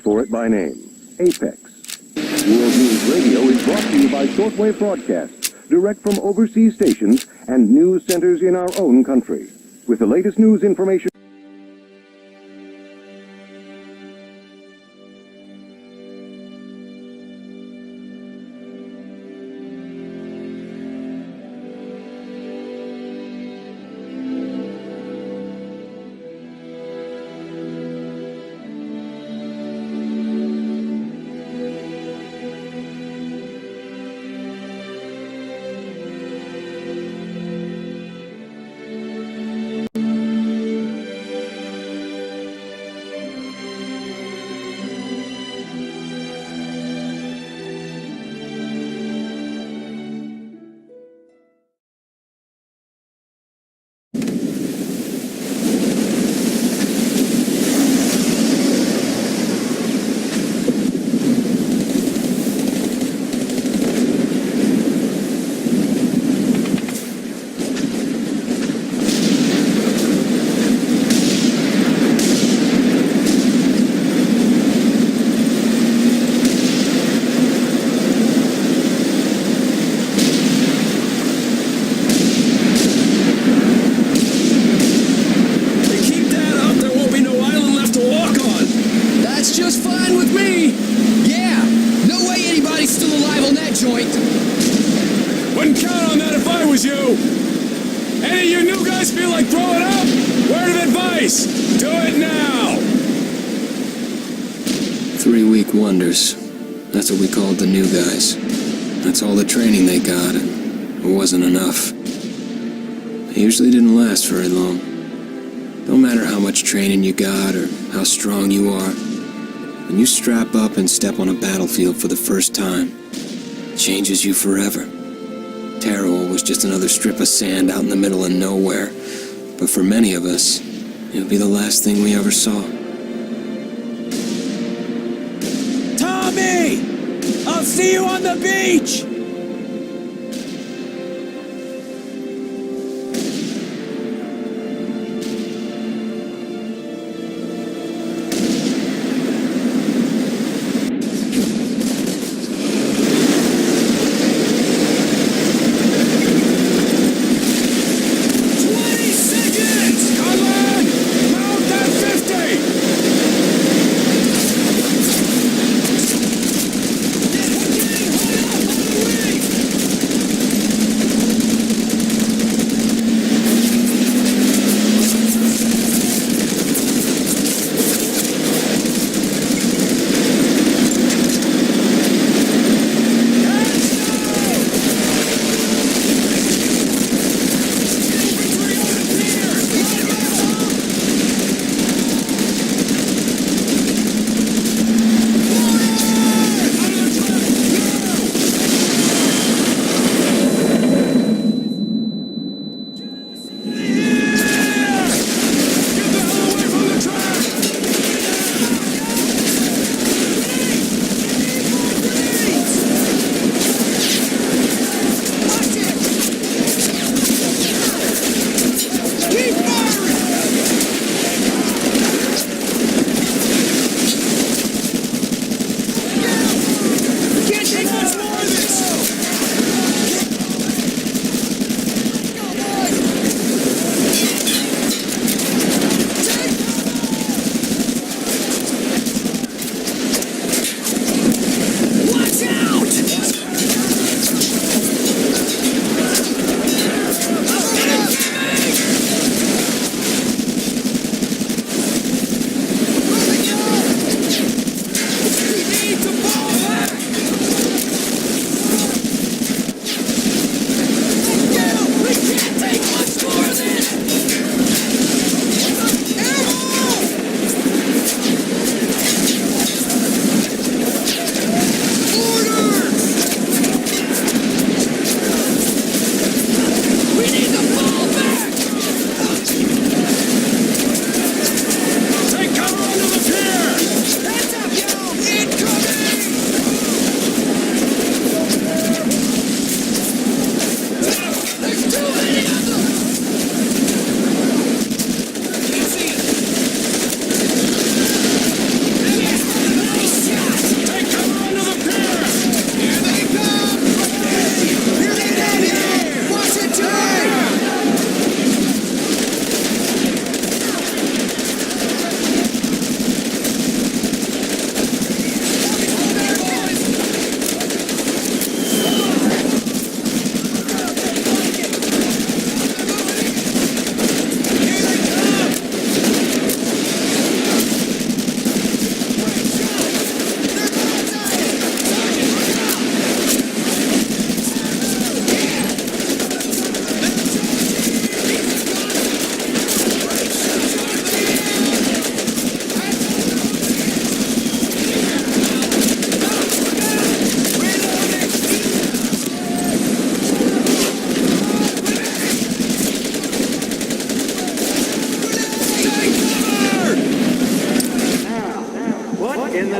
for it by name, Apex. World News Radio is brought to you by shortwave broadcasts, direct from overseas stations and news centers in our own country. With the latest news information... Wouldn't count on that if I was you. Any of you new guys feel like throwing up? Word of advice, do it now. 3 week wonders. That's what we called the new guys. That's all the training they got, and it wasn't enough. It usually didn't last very long. No matter how much training you got or how strong you are, when you strap up and step on a battlefield for the first time, it changes you forever. Terror was just another strip of sand out in the middle of nowhere, but for many of us, it would be the last thing we ever saw. Tommy! I'll see you on the beach!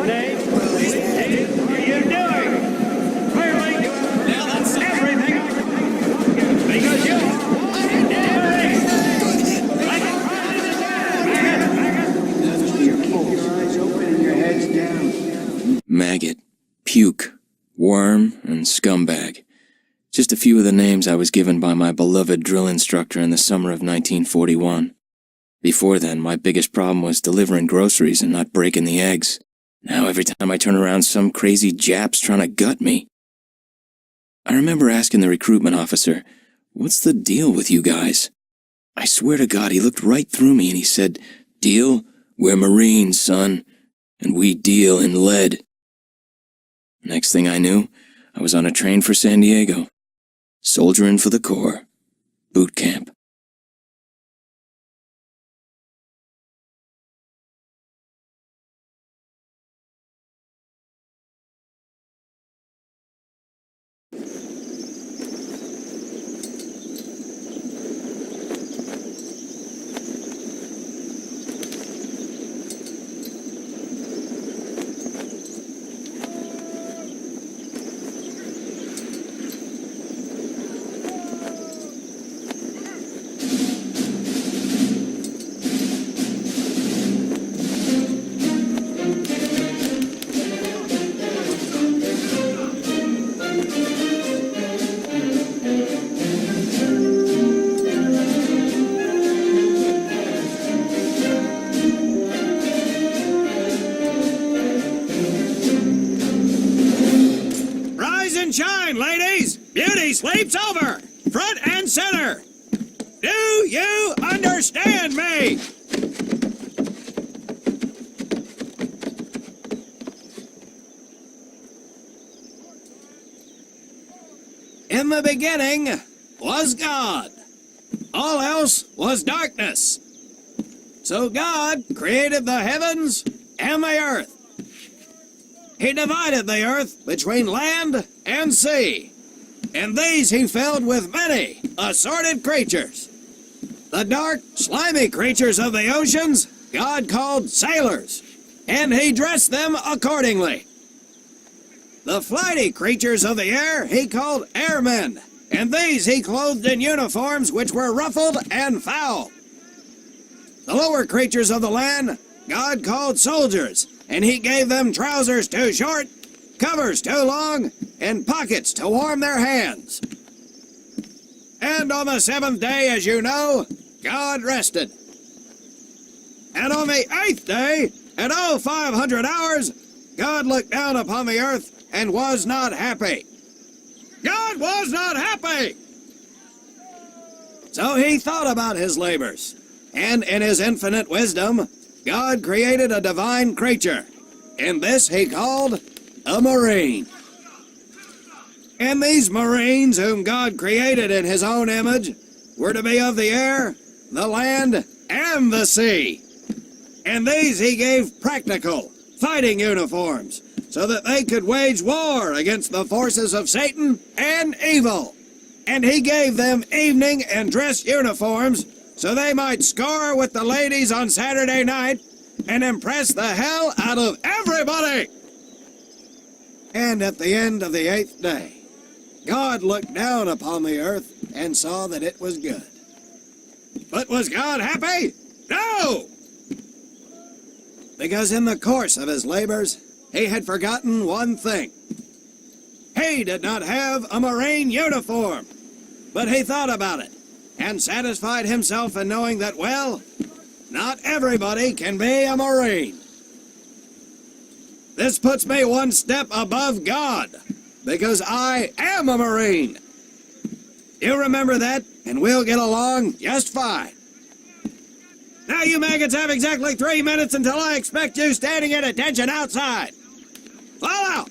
name, what are you doing? Clearly, you have everything because you keep your eyes open and your heads down. Maggot, puke, worm, and scumbag. Just a few of the names I was given by my beloved drill instructor in the summer of 1941. Before then, my biggest problem was delivering groceries and not breaking the eggs. Now every time I turn around, some crazy Jap's trying to gut me. I remember asking the recruitment officer, "What's the deal with you guys?" I swear to God, he looked right through me and he said, "Deal? We're Marines, son, and we deal in lead." Next thing I knew, I was on a train for San Diego. Soldiering for the Corps. Boot camp. Shine, ladies! Beauty sleeps over! Front and center! Do you understand me? In the beginning was God. All else was darkness. So God created the heavens and the earth. He divided the earth between land and sea, and these he filled with many assorted creatures. The dark, slimy creatures of the oceans God called sailors, and he dressed them accordingly. The flighty creatures of the air he called airmen, and these he clothed in uniforms which were ruffled and foul. The lower creatures of the land God called soldiers, and he gave them trousers too short, covers too long, and pockets to warm their hands. And on the seventh day, as you know, God rested. And on the eighth day, at 0500 hours, God looked down upon the earth and was not happy. God was not happy! So he thought about his labors, and in his infinite wisdom, God created a divine creature, and this he called a Marine. And these Marines, whom God created in his own image, were to be of the air, the land, and the sea. And these he gave practical, fighting uniforms, so that they could wage war against the forces of Satan and evil. And he gave them evening and dress uniforms, so they might score with the ladies on Saturday night and impress the hell out of everybody. And at the end of the eighth day, God looked down upon the earth and saw that it was good. But was God happy? No! Because in the course of his labors, he had forgotten one thing. He did not have a Marine uniform, but he thought about it and satisfied himself in knowing that, well, not everybody can be a Marine. This puts me one step above God, because I am a Marine. You remember that, and we'll get along just fine. Now you maggots have exactly 3 minutes until I expect you standing at attention outside. Fall out!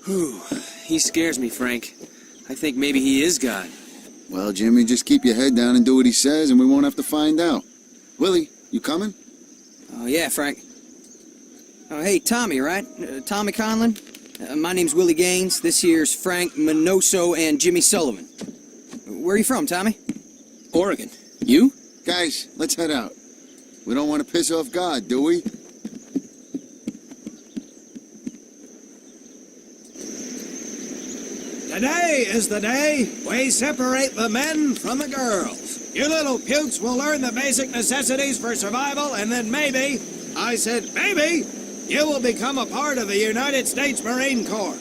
Whew. He scares me, Frank. I think maybe he is God. Well, Jimmy, just keep your head down and do what he says, and we won't have to find out. Willie, you coming? Oh, yeah, Frank. Oh, Hey, Tommy, right? Tommy Conlon? My name's Willie Gaines. This here's Frank Minoso and Jimmy Sullivan. Where are you from, Tommy? Oregon. You? Guys, let's head out. We don't want to piss off God, do we? Today is the day we separate the men from the girls. You little pukes will learn the basic necessities for survival, and then maybe, I said maybe, you will become a part of the United States Marine Corps.